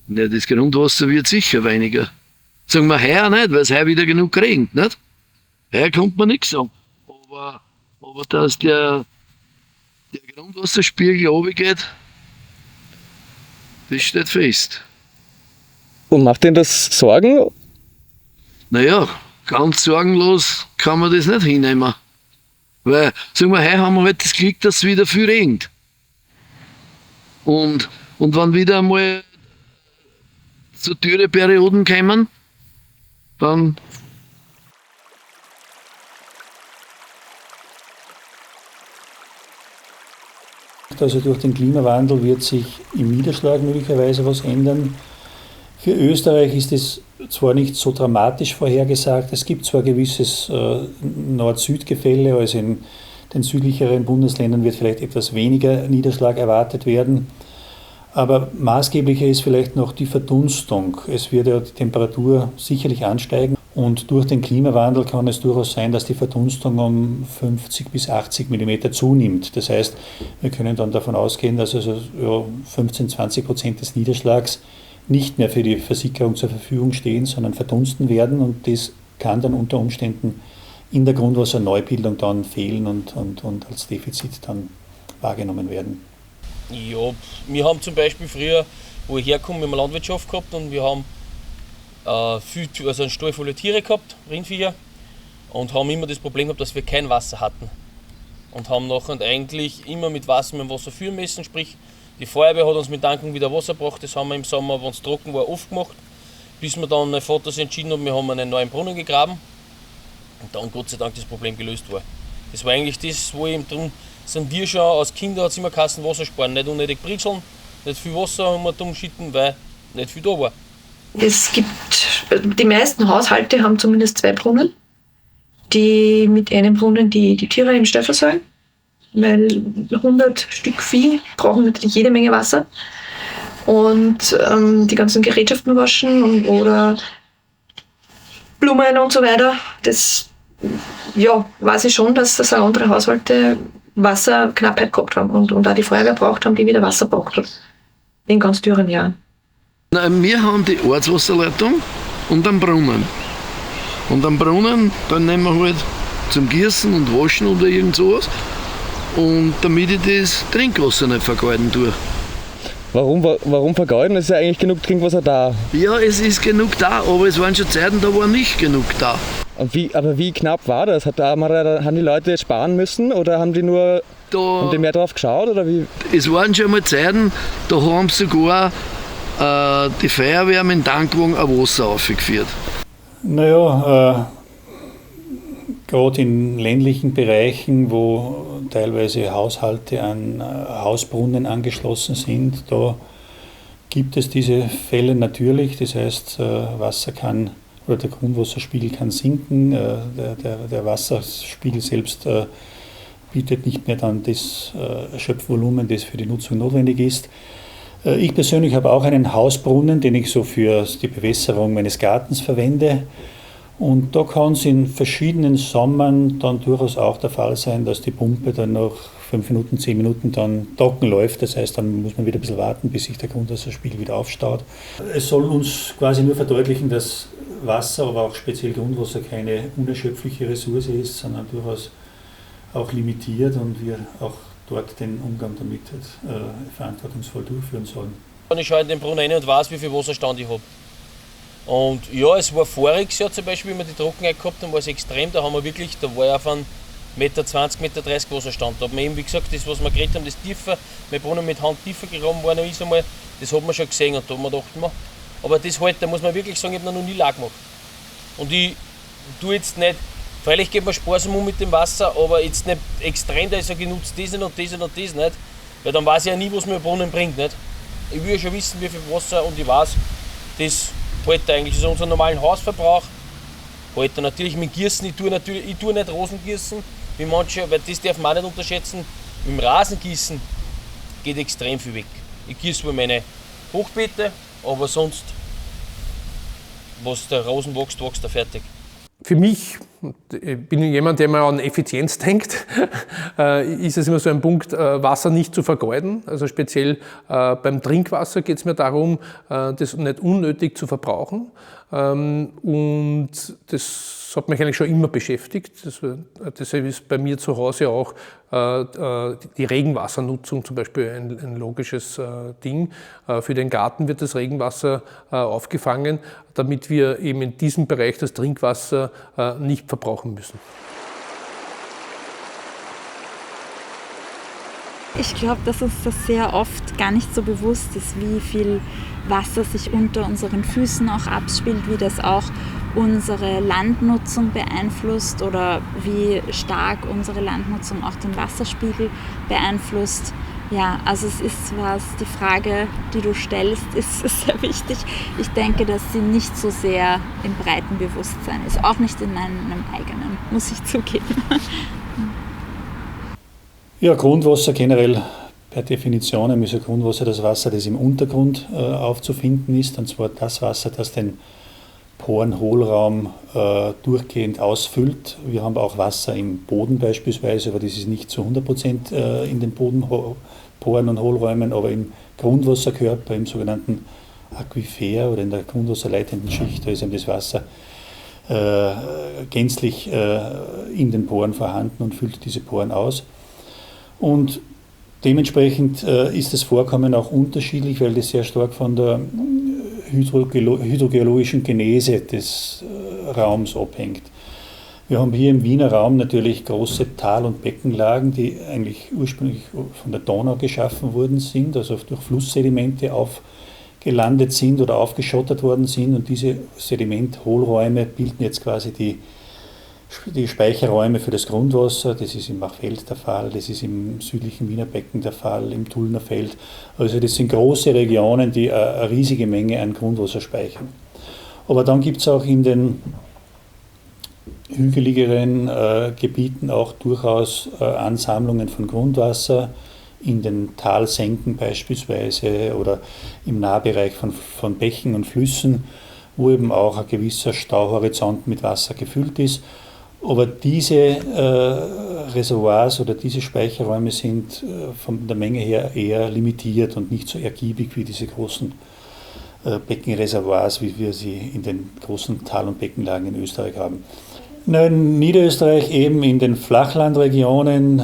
Ja, das Grundwasser wird sicher weniger. Sagen wir heuer nicht, weil es heuer wieder genug regnet, nicht? Heuer kommt man nichts sagen. Aber dass der Grundwasserspiegel runtergeht, das steht fest. Und macht Ihnen das Sorgen? Naja, ganz sorgenlos kann man das nicht hinnehmen. Weil, sagen wir, heute haben wir halt das Glück, dass es wieder viel regnet. Und wenn wieder einmal so Dürreperioden kommen, dann Also durch den Klimawandel wird sich im Niederschlag möglicherweise was ändern. Für Österreich ist es zwar nicht so dramatisch vorhergesagt, es gibt zwar gewisses Nord-Süd-Gefälle, also in den südlicheren Bundesländern wird vielleicht etwas weniger Niederschlag erwartet werden, aber maßgeblicher ist vielleicht noch die Verdunstung. Es wird ja die Temperatur sicherlich ansteigen und durch den Klimawandel kann es durchaus sein, dass die Verdunstung um 50 bis 80 mm zunimmt. Das heißt, wir können dann davon ausgehen, dass also 15-20% des Niederschlags nicht mehr für die Versickerung zur Verfügung stehen, sondern verdunsten werden und das kann dann unter Umständen in der Grundwasserneubildung dann fehlen und als Defizit dann wahrgenommen werden. Ja, wir haben zum Beispiel früher, wo ich herkomme, wir haben Landwirtschaft gehabt und wir haben einen Stall voller Tiere gehabt, Rindviecher, und haben immer das Problem gehabt, dass wir kein Wasser hatten. Und haben nachher eigentlich immer mit Wasser führen müssen, sprich die Feuerwehr hat uns mit Dankung wieder Wasser gebracht, das haben wir im Sommer, wenn es trocken war, oft gemacht, bis wir dann mein Vater sich entschieden hat, wir haben einen neuen Brunnen gegraben und dann Gott sei Dank das Problem gelöst war. Das war eigentlich das, wo eben drum sind wir schon als Kinder, hat es immer geheißen, Wasser sparen, nicht unnötig britzeln, nicht viel Wasser haben wir dumm schütten, weil nicht viel da war. Es gibt, die meisten Haushalte haben zumindest 2 Brunnen, die mit einem Brunnen die Tiere im Stall versorgen. Weil 100 Stück Vieh brauchen natürlich jede Menge Wasser und die ganzen Gerätschaften waschen oder Blumen und so weiter. Das weiß ich schon, dass auch andere Haushalte Wasserknappheit gehabt haben und auch die Feuerwehr braucht haben, die wieder Wasser braucht hat. In ganz dürren Jahren. Wir haben die Ortswasserleitung und einen Brunnen. Und am Brunnen, dann nehmen wir halt zum Gießen und Waschen oder irgend sowas. Und damit ich das Trinkwasser nicht vergeuden tue. Warum vergeuden? Es ist ja eigentlich genug Trinkwasser da. Ja, es ist genug da, aber es waren schon Zeiten, da war nicht genug da. Aber wie knapp war das? Haben die Leute sparen müssen oder haben die mehr drauf geschaut? Oder wie? Es waren schon mal Zeiten, da haben sogar die Feuerwehr mit dem Tankwagen ein Wasser aufgeführt. Naja, gerade in ländlichen Bereichen, wo teilweise Haushalte an Hausbrunnen angeschlossen sind, da gibt es diese Fälle natürlich. Das heißt, der Grundwasserspiegel kann sinken, der Wasserspiegel selbst bietet nicht mehr dann das Schöpfvolumen, das für die Nutzung notwendig ist. Ich persönlich habe auch einen Hausbrunnen, den ich so für die Bewässerung meines Gartens verwende. Und da kann es in verschiedenen Sommern dann durchaus auch der Fall sein, dass die Pumpe dann nach 5 Minuten, 10 Minuten dann trocken läuft. Das heißt, dann muss man wieder ein bisschen warten, bis sich der Grundwasserspiegel wieder aufstaut. Es soll uns quasi nur verdeutlichen, dass Wasser, aber auch speziell Grundwasser keine unerschöpfliche Ressource ist, sondern durchaus auch limitiert und wir auch dort den Umgang damit verantwortungsvoll durchführen sollen. Ich schaue in den Brunnen rein und weiß, wie viel Wasserstand ich habe. Und ja, es war voriges Jahr zum Beispiel, wenn wir die Trockenheit gehabt haben, war es extrem. Da war ja von 1,20 Meter, 1,30 Meter Wasserstand. Da hat man eben, wie gesagt, das, was wir geredet haben, das tiefer, mein Brunnen mit Hand tiefer gegraben worden ist einmal, das hat man schon gesehen. Und da haben wir gedacht, aber das halt, da muss man wirklich sagen, ich habe noch nie lag gemacht. Und ich tue jetzt nicht, freilich geht man sparsam um mit dem Wasser, aber jetzt nicht extrem, da ich sage, ich nutze das nicht und das nicht und das nicht. Weil dann weiß ich ja nie, was mir ein Brunnen bringt. Nicht? Ich will ja schon wissen, wie viel Wasser und ich weiß, das hält eigentlich also unseren normalen Hausverbrauch. Hält natürlich mit Gießen, ich tue nicht Rosengießen, wie manche, weil das darf man auch nicht unterschätzen. Mit dem Rasengießen geht extrem viel weg. Ich gieße wohl meine Hochbeete, aber sonst, was der Rosen wächst, wächst er fertig. Für mich Ich bin jemand, der immer an Effizienz denkt, ist es immer so ein Punkt, Wasser nicht zu vergeuden. Also speziell beim Trinkwasser geht es mir darum, das nicht unnötig zu verbrauchen. Und das hat mich eigentlich schon immer beschäftigt. Deshalb ist bei mir zu Hause auch die Regenwassernutzung zum Beispiel ein logisches Ding. Für den Garten wird das Regenwasser aufgefangen, damit wir eben in diesem Bereich das Trinkwasser nicht verbrauchen müssen. Ich glaube, dass uns das sehr oft gar nicht so bewusst ist, wie viel Wasser sich unter unseren Füßen auch abspielt, wie das auch unsere Landnutzung beeinflusst oder wie stark unsere Landnutzung auch den Wasserspiegel beeinflusst. Ja, also es ist die Frage, die du stellst, ist sehr wichtig. Ich denke, dass sie nicht so sehr im breiten Bewusstsein ist, auch nicht in meinem eigenen, muss ich zugeben. Ja, Grundwasser generell per Definition ist ja Grundwasser das Wasser, das im Untergrund aufzufinden ist, und zwar das Wasser, das den Porenhohlraum durchgehend ausfüllt. Wir haben auch Wasser im Boden beispielsweise, aber das ist nicht zu 100% in den Bodenporen und Hohlräumen, aber im Grundwasserkörper, im sogenannten Aquifer oder in der grundwasserleitenden Schicht, da ist eben das Wasser gänzlich in den Poren vorhanden und füllt diese Poren aus. Und dementsprechend ist das Vorkommen auch unterschiedlich, weil das sehr stark von der hydrogeologischen Genese des Raums abhängt. Wir haben hier im Wiener Raum natürlich große Tal- und Beckenlagen, die eigentlich ursprünglich von der Donau geschaffen worden sind, also durch Flusssedimente aufgelandet sind oder aufgeschottet worden sind, und diese Sedimenthohlräume bilden jetzt quasi die Speicherräume für das Grundwasser. Das ist im Machfeld der Fall, das ist im südlichen Wiener Becken der Fall, im Tullner Feld. Also das sind große Regionen, die eine riesige Menge an Grundwasser speichern. Aber dann gibt es auch in den hügeligeren Gebieten auch durchaus Ansammlungen von Grundwasser, in den Talsenken beispielsweise oder im Nahbereich von Bächen und Flüssen, wo eben auch ein gewisser Stauhorizont mit Wasser gefüllt ist. Aber diese Reservoirs oder diese Speicherräume sind von der Menge her eher limitiert und nicht so ergiebig wie diese großen Beckenreservoirs, wie wir sie in den großen Tal- und Beckenlagen in Österreich haben. In Niederösterreich eben in den Flachlandregionen,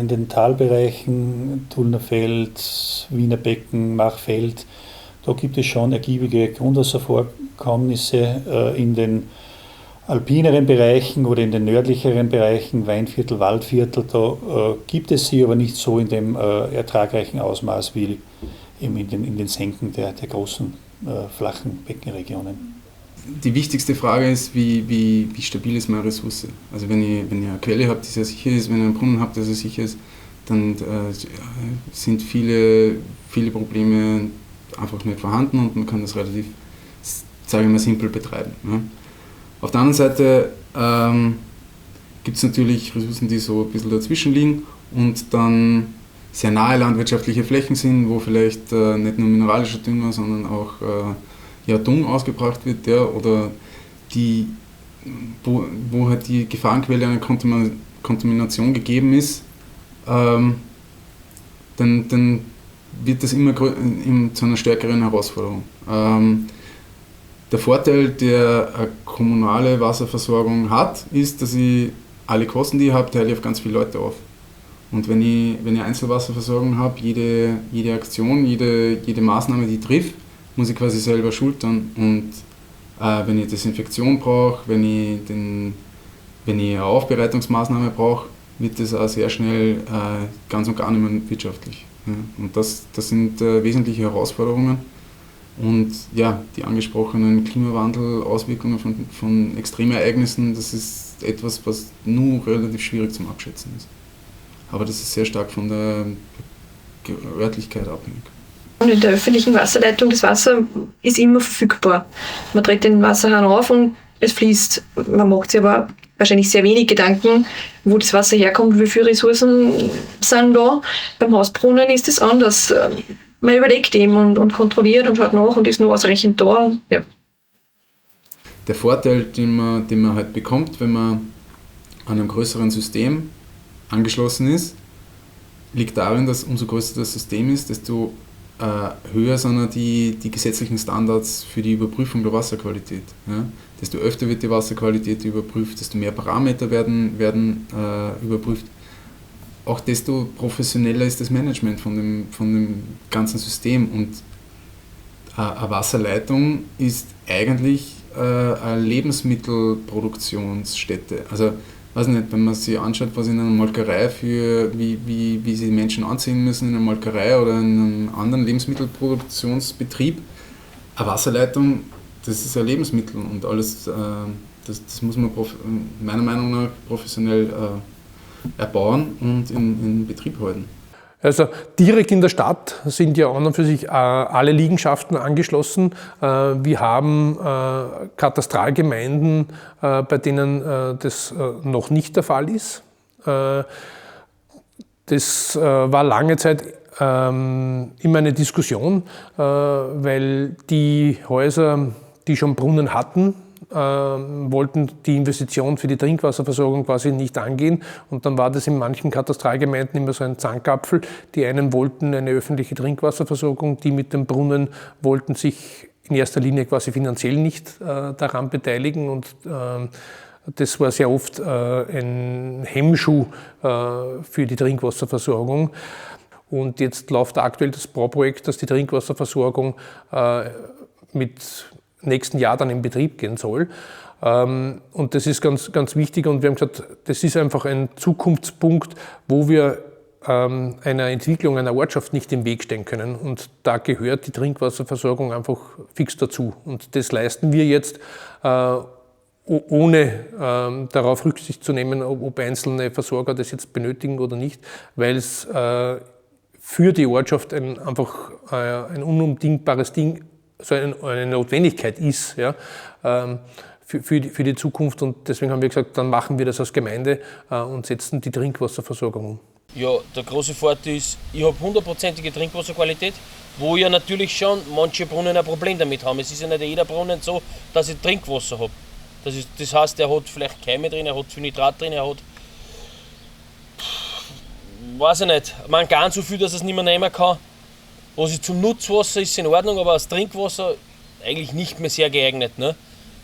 in den Talbereichen, Tullner Feld, Wiener Becken, Machfeld, da gibt es schon ergiebige Grundwasservorkommnisse. In den alpineren Bereichen oder in den nördlicheren Bereichen, Weinviertel, Waldviertel, da gibt es sie, aber nicht so in dem ertragreichen Ausmaß wie eben in den Senken der großen flachen Beckenregionen. Die wichtigste Frage ist, wie stabil ist meine Ressource? Also wenn ich eine Quelle habe, die sehr sicher ist, wenn ich einen Brunnen habe, der sehr sicher ist, dann sind viele Probleme einfach nicht vorhanden und man kann das relativ, sage ich mal, simpel betreiben. Ja. Auf der anderen Seite gibt es natürlich Ressourcen, die so ein bisschen dazwischen liegen und dann sehr nahe landwirtschaftliche Flächen sind, wo vielleicht nicht nur mineralischer Dünger, sondern auch Dung ausgebracht wird, oder wo halt die Gefahrenquelle einer Kontamination gegeben ist, dann wird das immer zu einer stärkeren Herausforderung. Der Vorteil, der eine kommunale Wasserversorgung hat, ist, dass ich alle Kosten, die ich habe, teile ich auf ganz viele Leute auf. Und wenn ich Einzelwasserversorgung habe, jede Aktion, jede Maßnahme, die ich trifft, muss ich quasi selber schultern. Und wenn ich Desinfektion brauche, wenn ich eine Aufbereitungsmaßnahme brauche, wird das auch sehr schnell ganz und gar nicht mehr wirtschaftlich. Ja. Und das sind wesentliche Herausforderungen. Und ja, die angesprochenen Klimawandel-Auswirkungen von Extremereignissen, das ist etwas, was nur relativ schwierig zum Abschätzen ist. Aber das ist sehr stark von der Örtlichkeit abhängig. Und in der öffentlichen Wasserleitung, das Wasser ist immer verfügbar. Man dreht den Wasserhahn auf und es fließt. Man macht sich aber wahrscheinlich sehr wenig Gedanken, wo das Wasser herkommt, wie viele Ressourcen sind da. Beim Hausbrunnen ist es anders. Man überlegt eben und kontrolliert und schaut nach und ist nur ausreichend da. Ja. Der Vorteil, den man halt bekommt, wenn man an einem größeren System angeschlossen ist, liegt darin, dass umso größer das System ist, desto höher sind die gesetzlichen Standards für die Überprüfung der Wasserqualität. Ja? Desto öfter wird die Wasserqualität überprüft, desto mehr Parameter werden überprüft. Auch desto professioneller ist das Management von dem ganzen System. Und eine Wasserleitung ist eigentlich eine Lebensmittelproduktionsstätte. Also, weiß nicht, wenn man sich anschaut, was in einer Molkerei wie sie Menschen anziehen müssen in einer Molkerei oder in einem anderen Lebensmittelproduktionsbetrieb, eine Wasserleitung, das ist ein Lebensmittel und alles, das muss man meiner Meinung nach professionell erbauen und in Betrieb halten. Also direkt in der Stadt sind ja an und für sich alle Liegenschaften angeschlossen. Wir haben Katastralgemeinden, bei denen das noch nicht der Fall ist. Das war lange Zeit immer eine Diskussion, weil die Häuser, die schon Brunnen hatten, wollten die Investition für die Trinkwasserversorgung quasi nicht angehen. Und dann war das in manchen Katastralgemeinden immer so ein Zankapfel. Die einen wollten eine öffentliche Trinkwasserversorgung, die mit dem Brunnen wollten sich in erster Linie quasi finanziell nicht daran beteiligen. Und das war sehr oft ein Hemmschuh für die Trinkwasserversorgung. Und jetzt läuft aktuell das Bauprojekt, dass die Trinkwasserversorgung mit nächsten Jahr dann in Betrieb gehen soll. Und das ist ganz, ganz wichtig und wir haben gesagt, das ist einfach ein Zukunftspunkt, wo wir einer Entwicklung einer Ortschaft nicht im Weg stehen können. Und da gehört die Trinkwasserversorgung einfach fix dazu. Und das leisten wir jetzt, ohne darauf Rücksicht zu nehmen, ob einzelne Versorger das jetzt benötigen oder nicht, weil es für die Ortschaft einfach ein unumdingbares Ding, so eine Notwendigkeit ist, ja, für die Zukunft. Und deswegen haben wir gesagt, dann machen wir das als Gemeinde und setzen die Trinkwasserversorgung um. Ja, der große Vorteil ist, ich habe 100%ige Trinkwasserqualität, wo ja natürlich schon manche Brunnen ein Problem damit haben. Es ist ja nicht jeder Brunnen so, dass ich Trinkwasser habe. Das heißt, er hat vielleicht Keime drin, er hat viel Nitrat drin, er hat, weiß ich nicht, Mangan so viel, dass er es nicht mehr nehmen kann. Was ich zum Nutzwasser ist in Ordnung, aber als Trinkwasser eigentlich nicht mehr sehr geeignet. Ne?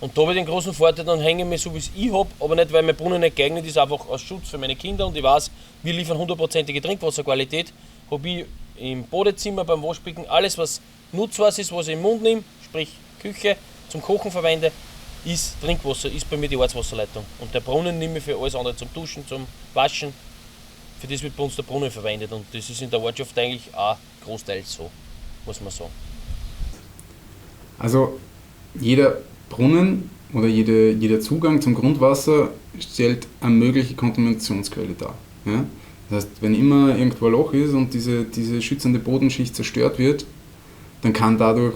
Und da habe ich den großen Vorteil, dann hänge ich mich so wie es ich habe, aber nicht, weil mein Brunnen nicht geeignet ist, einfach als Schutz für meine Kinder. Und ich weiß, wir liefern 100%ige Trinkwasserqualität. Habe ich im Badezimmer, beim Waschbecken, alles was Nutzwasser ist, was ich im Mund nehme, sprich Küche, zum Kochen verwende, ist Trinkwasser, ist bei mir die Ortswasserleitung. Und der Brunnen nehme ich für alles andere, zum Duschen, zum Waschen. Für das wird bei uns der Brunnen verwendet und das ist in der Ortschaft eigentlich auch großteils so, muss man sagen. Also jeder Brunnen oder jeder Zugang zum Grundwasser stellt eine mögliche Kontaminationsquelle dar. Ja? Das heißt, wenn immer irgendwo ein Loch ist und diese schützende Bodenschicht zerstört wird, dann kann dadurch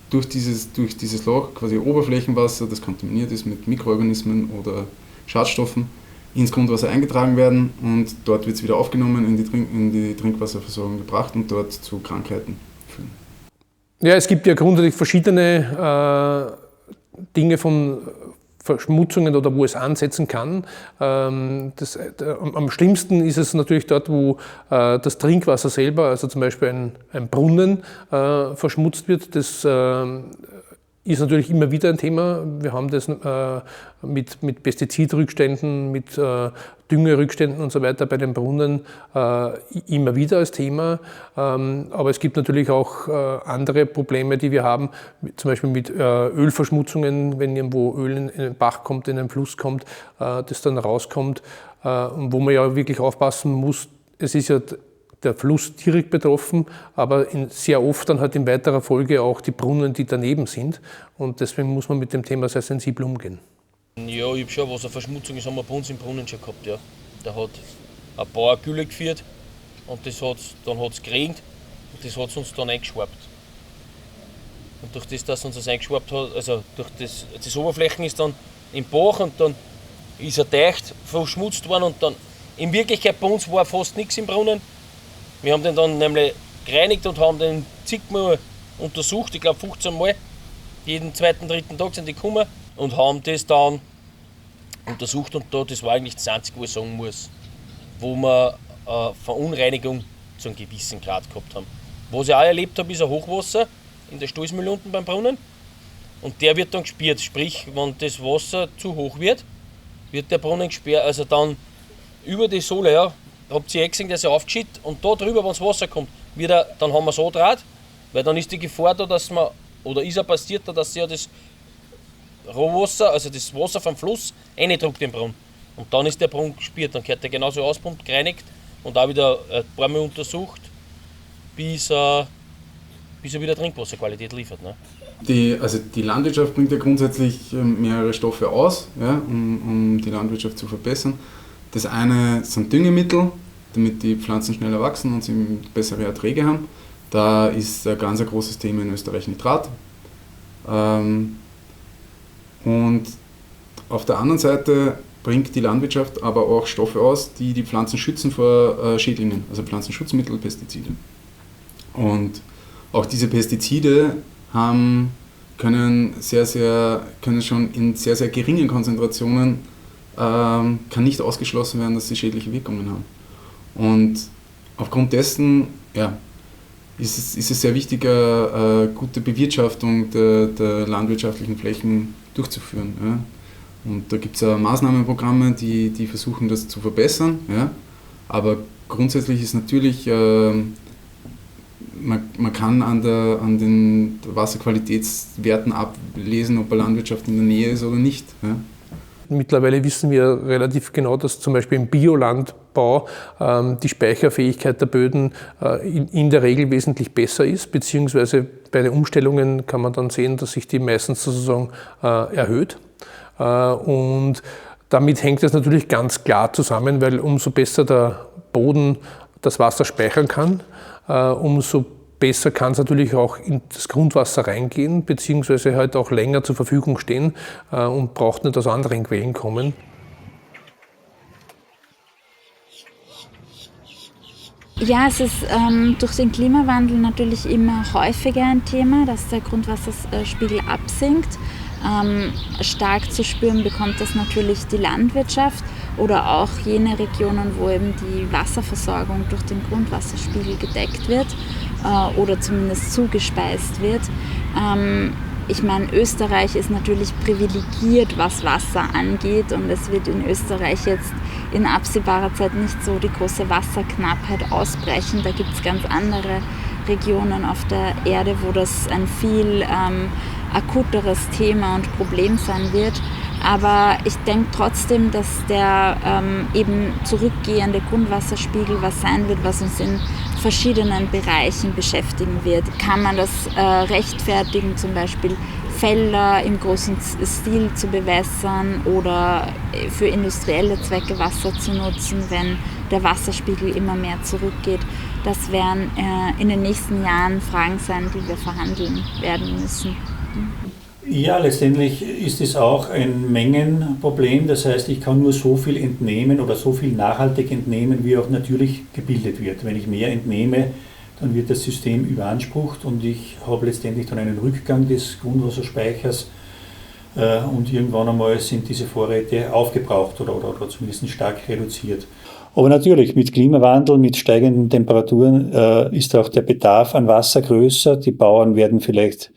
durch dieses Loch quasi Oberflächenwasser, das kontaminiert ist mit Mikroorganismen oder Schadstoffen, ins Grundwasser eingetragen werden und dort wird es wieder aufgenommen, in die Trinkwasserversorgung gebracht und dort zu Krankheiten führen. Ja, es gibt ja grundsätzlich verschiedene Dinge von Verschmutzungen oder wo es ansetzen kann. Am schlimmsten ist es natürlich dort, wo das Trinkwasser selber, also zum Beispiel ein Brunnen, verschmutzt wird. Das ist natürlich immer wieder ein Thema. Wir haben das mit Pestizidrückständen, mit Düngerrückständen und so weiter bei den Brunnen immer wieder als Thema. Aber es gibt natürlich auch andere Probleme, die wir haben, zum Beispiel mit Ölverschmutzungen, wenn irgendwo Öl in einen Bach kommt, in einen Fluss kommt, das dann rauskommt. Und wo man ja wirklich aufpassen muss, es ist ja der Fluss direkt betroffen, aber sehr oft dann halt in weiterer Folge auch die Brunnen, die daneben sind. Und deswegen muss man mit dem Thema sehr sensibel umgehen. Ja, ich habe schon Wasserverschmutzung, das haben wir bei uns im Brunnen schon gehabt. Ja. Da hat ein Bauer Gülle geführt und dann hat es geregnet und das hat es uns dann eingeschwappt. Und durch das, dass uns das eingeschwappt hat, also durch das Oberflächen ist dann im Bach und dann ist er Teich verschmutzt worden und dann in Wirklichkeit bei uns war fast nichts im Brunnen. Wir haben den dann nämlich gereinigt und haben den zigmal untersucht, ich glaube 15 Mal. Jeden zweiten, dritten Tag sind die gekommen und haben das dann untersucht und das war eigentlich das Einzige, wo ich sagen muss, wo wir Verunreinigung zu einem gewissen Grad gehabt haben. Was ich auch erlebt habe, ist ein Hochwasser in der Stoßmühle unten beim Brunnen und der wird dann gesperrt, sprich, wenn das Wasser zu hoch wird der Brunnen gesperrt, also dann über die Sohle, ja, habt ihr gesehen, der ist ja aufgeschüttet und da drüber, wenn das Wasser kommt, dann haben wir so draht, weil dann ist die Gefahr da, dass man, oder ist ja passiert da, dass ja das Rohwasser, also das Wasser vom Fluss, reindrückt den Brunnen. Und dann ist der Brunnen gesperrt, dann gehört der genauso auspumpt, gereinigt und auch wieder ein paar Mal untersucht, bis er wieder Trinkwasserqualität liefert. Ne? Die Landwirtschaft bringt ja grundsätzlich mehrere Stoffe aus, ja, um die Landwirtschaft zu verbessern. Das eine sind Düngemittel, damit die Pflanzen schneller wachsen und sie bessere Erträge haben. Da ist ein ganz großes Thema in Österreich Nitrat. Und auf der anderen Seite bringt die Landwirtschaft aber auch Stoffe aus, die die Pflanzen schützen vor Schädlingen, also Pflanzenschutzmittel, Pestizide. Und auch diese Pestizide können schon in sehr, sehr geringen Konzentrationen, kann nicht ausgeschlossen werden, dass sie schädliche Wirkungen haben. Und aufgrund dessen ist es sehr wichtig, gute Bewirtschaftung der landwirtschaftlichen Flächen durchzuführen. Ja. Und da gibt es Maßnahmenprogramme, die versuchen, das zu verbessern. Ja. Aber grundsätzlich ist natürlich, man kann an den Wasserqualitätswerten ablesen, ob eine Landwirtschaft in der Nähe ist oder nicht. Ja. Mittlerweile wissen wir relativ genau, dass zum Beispiel im Biolandbau die Speicherfähigkeit der Böden in der Regel wesentlich besser ist, beziehungsweise bei den Umstellungen kann man dann sehen, dass sich die meistens sozusagen erhöht. Und damit hängt es natürlich ganz klar zusammen, weil umso besser der Boden das Wasser speichern kann, umso besser kann es natürlich auch in das Grundwasser reingehen, beziehungsweise halt auch länger zur Verfügung stehen und braucht nicht aus anderen Quellen kommen. Ja, es ist durch den Klimawandel natürlich immer häufiger ein Thema, dass der Grundwasserspiegel absinkt. Stark zu spüren bekommt das natürlich die Landwirtschaft oder auch jene Regionen, wo eben die Wasserversorgung durch den Grundwasserspiegel gedeckt wird oder zumindest zugespeist wird. Ich meine, Österreich ist natürlich privilegiert, was Wasser angeht, und es wird in Österreich jetzt in absehbarer Zeit nicht so die große Wasserknappheit ausbrechen. Da gibt es ganz andere Regionen auf der Erde, wo das ein viel akuteres Thema und Problem sein wird. Aber ich denke trotzdem, dass der eben zurückgehende Grundwasserspiegel was sein wird, was uns in verschiedenen Bereichen beschäftigen wird. Kann man das rechtfertigen, zum Beispiel Felder im großen Stil zu bewässern oder für industrielle Zwecke Wasser zu nutzen, wenn der Wasserspiegel immer mehr zurückgeht? Das werden in den nächsten Jahren Fragen sein, die wir verhandeln werden müssen. Ja, letztendlich ist es auch ein Mengenproblem. Das heißt, ich kann nur so viel entnehmen oder so viel nachhaltig entnehmen, wie auch natürlich gebildet wird. Wenn ich mehr entnehme, dann wird das System überansprucht und ich habe letztendlich dann einen Rückgang des Grundwasserspeichers und irgendwann einmal sind diese Vorräte aufgebraucht oder zumindest stark reduziert. Aber natürlich, mit Klimawandel, mit steigenden Temperaturen ist auch der Bedarf an Wasser größer. Die Bauern werden vielleicht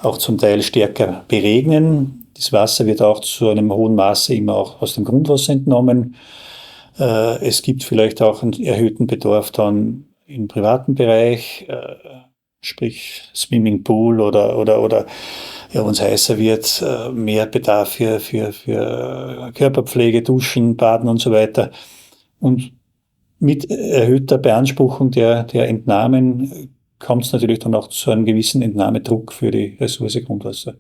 auch zum Teil stärker beregnen. Das Wasser wird auch zu einem hohen Maße immer auch aus dem Grundwasser entnommen. Es gibt vielleicht auch einen erhöhten Bedarf dann im privaten Bereich, sprich Swimmingpool oder ja, wenn es heißer wird, mehr Bedarf für Körperpflege, Duschen, Baden und so weiter. Und mit erhöhter Beanspruchung der Entnahmen kommt es natürlich dann auch zu einem gewissen Entnahmedruck für die Ressource Grundwasser.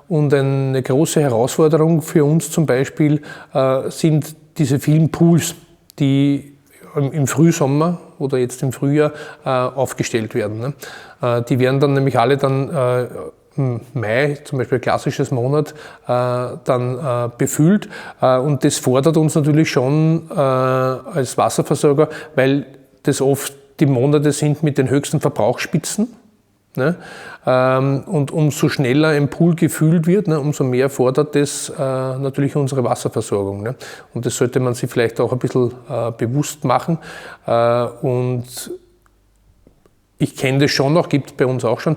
Und eine große Herausforderung für uns zum Beispiel sind diese vielen Pools, die im Frühsommer oder jetzt im Frühjahr aufgestellt werden. Die werden dann nämlich alle dann im Mai, zum Beispiel ein klassisches Monat, dann befüllt. Und das fordert uns natürlich schon als Wasserversorger, weil das oft die Monate sind mit den höchsten Verbrauchsspitzen. Ne? Und umso schneller ein Pool gefüllt wird, ne, umso mehr fordert das natürlich unsere Wasserversorgung. Ne? Und das sollte man sich vielleicht auch ein bisschen bewusst machen. Und ich kenne das schon noch, gibt es bei uns auch schon.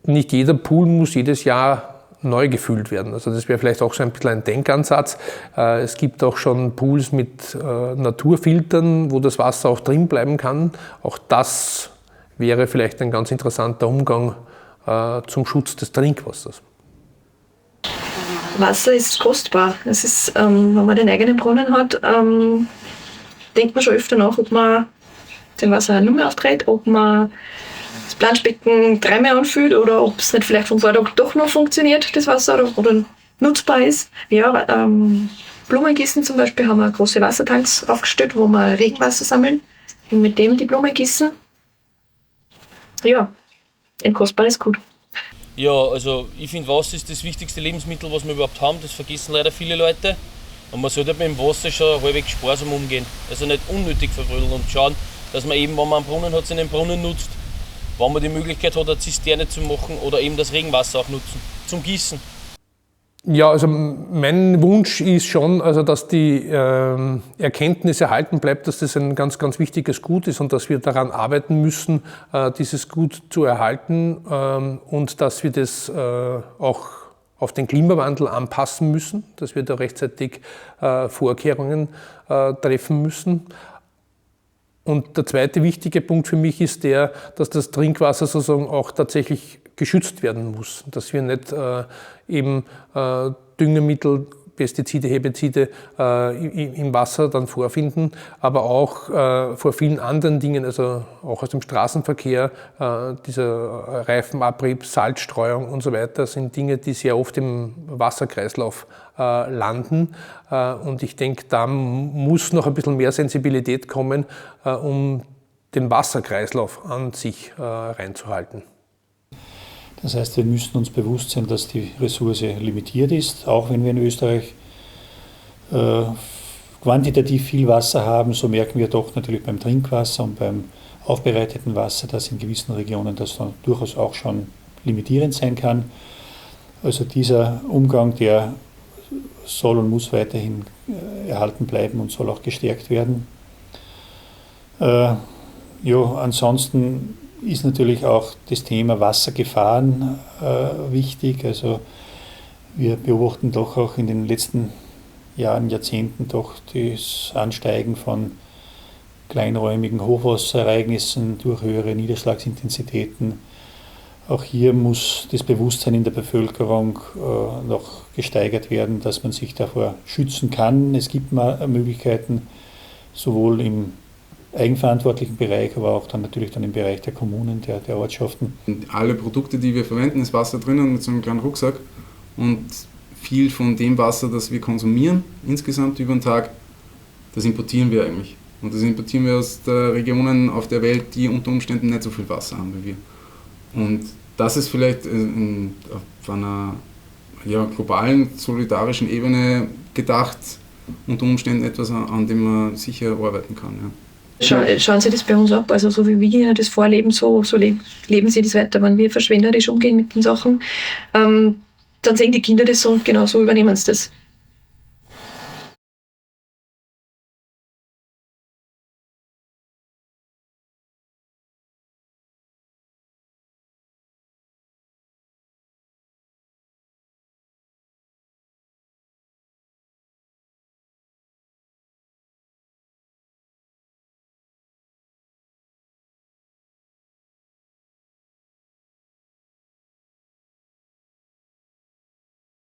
Nicht jeder Pool muss jedes Jahr neu gefüllt werden. Also das wäre vielleicht auch so ein bisschen ein Denkansatz. Es gibt auch schon Pools mit Naturfiltern, wo das Wasser auch drin bleiben kann. Auch das wäre vielleicht ein ganz interessanter Umgang zum Schutz des Trinkwassers. Wasser ist kostbar. Es ist, wenn man den eigenen Brunnen hat, denkt man schon öfter nach, ob man den Wasser nur mehr aufdreht, ob man das Planschbecken dreimal anfüllt oder ob es nicht vielleicht vom Vortag doch noch funktioniert, das Wasser, oder nutzbar ist. Ja, Blumengießen zum Beispiel haben wir große Wassertanks aufgestellt, wo wir Regenwasser sammeln und mit dem die Blumen gießen. Ja, ein kostbares Gut. Ja, also ich finde, Wasser ist das wichtigste Lebensmittel, was wir überhaupt haben. Das vergessen leider viele Leute. Und man sollte mit dem Wasser schon halbwegs sparsam umgehen. Also nicht unnötig verbrüllen und schauen, dass man eben, wenn man einen Brunnen hat, seinen Brunnen nutzt. Wenn man die Möglichkeit hat, eine Zisterne zu machen oder eben das Regenwasser auch nutzen, zum Gießen. Ja, also mein Wunsch ist schon, also dass die Erkenntnis erhalten bleibt, dass das ein ganz, ganz wichtiges Gut ist und dass wir daran arbeiten müssen, dieses Gut zu erhalten und dass wir das auch auf den Klimawandel anpassen müssen, dass wir da rechtzeitig Vorkehrungen treffen müssen. Und der zweite wichtige Punkt für mich ist der, dass das Trinkwasser sozusagen auch tatsächlich geschützt werden muss, dass wir nicht eben Düngemittel, Pestizide, Herbizide im Wasser dann vorfinden, aber auch vor vielen anderen Dingen, also auch aus dem Straßenverkehr, dieser Reifenabrieb, Salzstreuung und so weiter, sind Dinge, die sehr oft im Wasserkreislauf landen. Und ich denke, da muss noch ein bisschen mehr Sensibilität kommen, um den Wasserkreislauf an sich reinzuhalten. Das heißt, wir müssen uns bewusst sein, dass die Ressource limitiert ist. Auch wenn wir in Österreich quantitativ viel Wasser haben, so merken wir doch natürlich beim Trinkwasser und beim aufbereiteten Wasser, dass in gewissen Regionen das dann durchaus auch schon limitierend sein kann. Also dieser Umgang, der soll und muss weiterhin erhalten bleiben und soll auch gestärkt werden. Ansonsten ist natürlich auch das Thema Wassergefahren wichtig. Also wir beobachten doch auch in den letzten Jahren, Jahrzehnten doch das Ansteigen von kleinräumigen Hochwasserereignissen durch höhere Niederschlagsintensitäten. Auch hier muss das Bewusstsein in der Bevölkerung noch gesteigert werden, dass man sich davor schützen kann. Es gibt Möglichkeiten, sowohl im eigenverantwortlichen Bereich, aber auch dann natürlich dann im Bereich der Kommunen, der Ortschaften. Und alle Produkte, die wir verwenden, ist Wasser drinnen mit so einem kleinen Rucksack. Und viel von dem Wasser, das wir konsumieren, insgesamt über den Tag, das importieren wir eigentlich. Und das importieren wir aus der Regionen auf der Welt, die unter Umständen nicht so viel Wasser haben wie wir. Und das ist vielleicht auf einer globalen, solidarischen Ebene gedacht, unter Umständen etwas, an dem man sicher arbeiten kann. Ja. Schauen Sie das bei uns ab, also so wie wir das vorleben, so leben Sie das weiter. Wenn wir verschwenderisch umgehen mit den Sachen, dann sehen die Kinder das so und genau so übernehmen sie das.